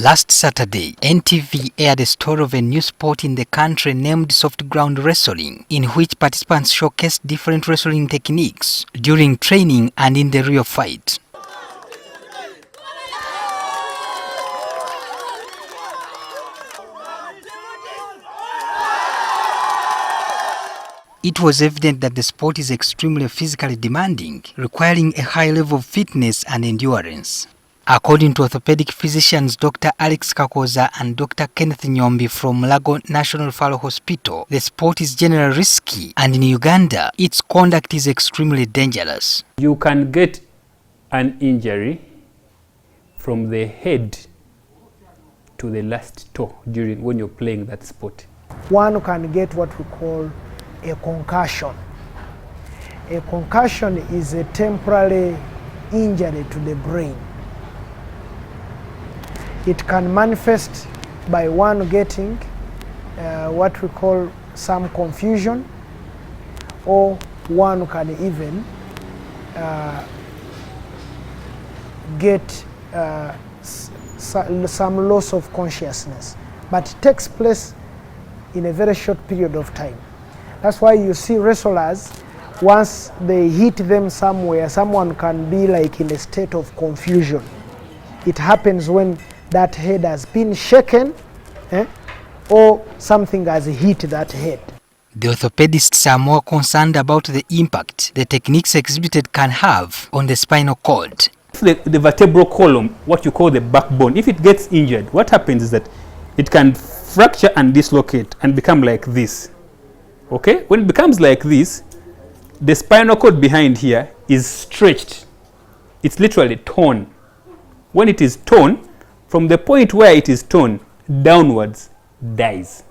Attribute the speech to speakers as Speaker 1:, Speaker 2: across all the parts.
Speaker 1: Last Saturday, NTV aired a story of a new sport in the country named soft ground wrestling, in which participants showcased different wrestling techniques during training and in the real fight. It was evident that the sport is extremely physically demanding, requiring a high level of fitness and endurance. According to orthopedic physicians Dr. Alex Kakoza and Dr. Kenneth Nyombi from Lago National Referral Hospital, the sport is generally risky, and in Uganda, its conduct is extremely dangerous.
Speaker 2: You can get an injury from the head to the last toe when you're playing that sport.
Speaker 3: One can get what we call a concussion. A concussion is a temporary injury to the brain. It can manifest by one getting what we call some confusion, or one can even get some loss of consciousness, but it takes place in a very short period of time. That's why you see wrestlers, once they hit them somewhere, someone can be like in a state of confusion. It happens when that head has been shaken, or something has hit that head.
Speaker 1: The orthopedists are more concerned about the impact the techniques exhibited can have on the spinal cord.
Speaker 2: The vertebral column, what you call the backbone, if it gets injured, what happens is that it can fracture and dislocate and become like this. Okay? When it becomes like this, the spinal cord behind here is stretched. It's literally torn. When it is torn, from the point where it is torn downwards, dies.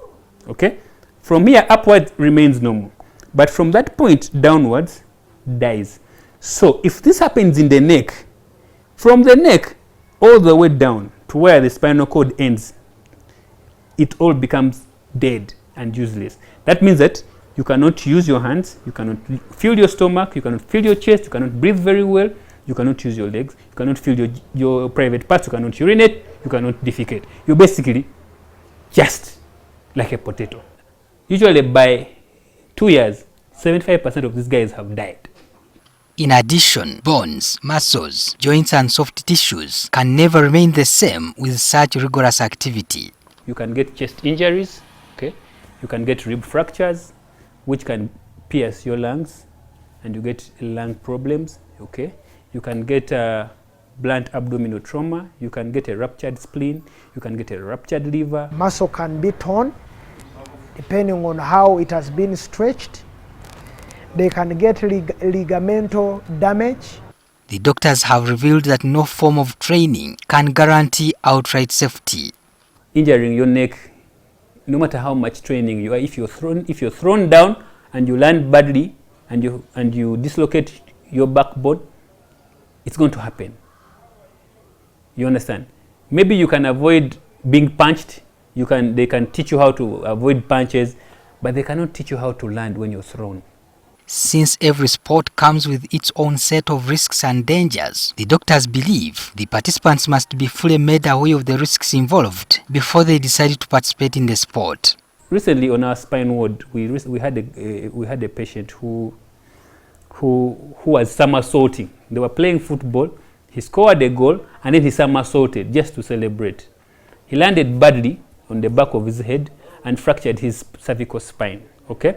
Speaker 2: Okay? From here upwards remains normal. But from that point downwards, dies. So if this happens in the neck, from the neck all the way down to where the spinal cord ends, it all becomes dead and useless. That means that you cannot use your hands, you cannot feel your stomach, you cannot feel your chest, you cannot breathe very well, you cannot use your legs, you cannot feel your private parts, you cannot urinate, you cannot defecate. You're basically just like a potato. Usually by 2 years, 75% of these guys have died.
Speaker 1: In addition, bones, muscles, joints and soft tissues can never remain the same with such rigorous activity.
Speaker 2: You can get chest injuries, okay? You can get rib fractures, which can pierce your lungs, and you get lung problems, okay? You can get blunt abdominal trauma, you can get a ruptured spleen, you can get a ruptured liver.
Speaker 3: Muscle can be torn depending on how it has been stretched. They can get ligamental damage.
Speaker 1: The doctors have revealed that no form of training can guarantee outright safety.
Speaker 2: Injuring your neck, no matter how much training you are, if you're thrown down and you land badly and you dislocate your backbone, it's going to happen. You understand? Maybe you can avoid being punched. They can teach you how to avoid punches, but they cannot teach you how to land when you're thrown.
Speaker 1: Since every sport comes with its own set of risks and dangers, the doctors believe the participants must be fully made aware of the risks involved before they decide to participate in the sport.
Speaker 2: Recently on our spine ward, we had a patient who was somersaulting. They were playing football. He scored a goal and then he somersaulted just to celebrate. He landed badly on the back of his head and fractured his cervical spine. Okay?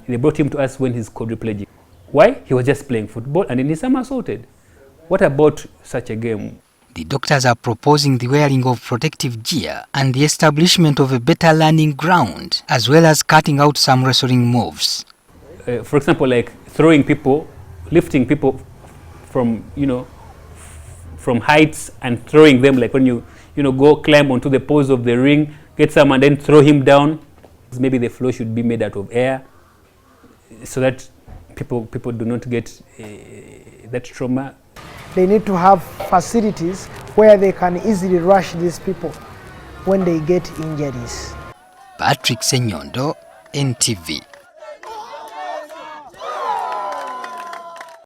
Speaker 2: They brought him to us when he's quadriplegic. Why? He was just playing football and then he somersaulted. What about such a game?
Speaker 1: The doctors are proposing the wearing of protective gear and the establishment of a better landing ground, as well as cutting out some wrestling moves.
Speaker 2: For example, like throwing people, lifting people from, from heights and throwing them, like when you go climb onto the poles of the ring, get someone and then throw him down. Maybe the floor should be made out of air, so that people do not get that trauma.
Speaker 3: They need to have facilities where they can easily rush these people when they get injuries.
Speaker 1: Patrick Senyondo, NTV.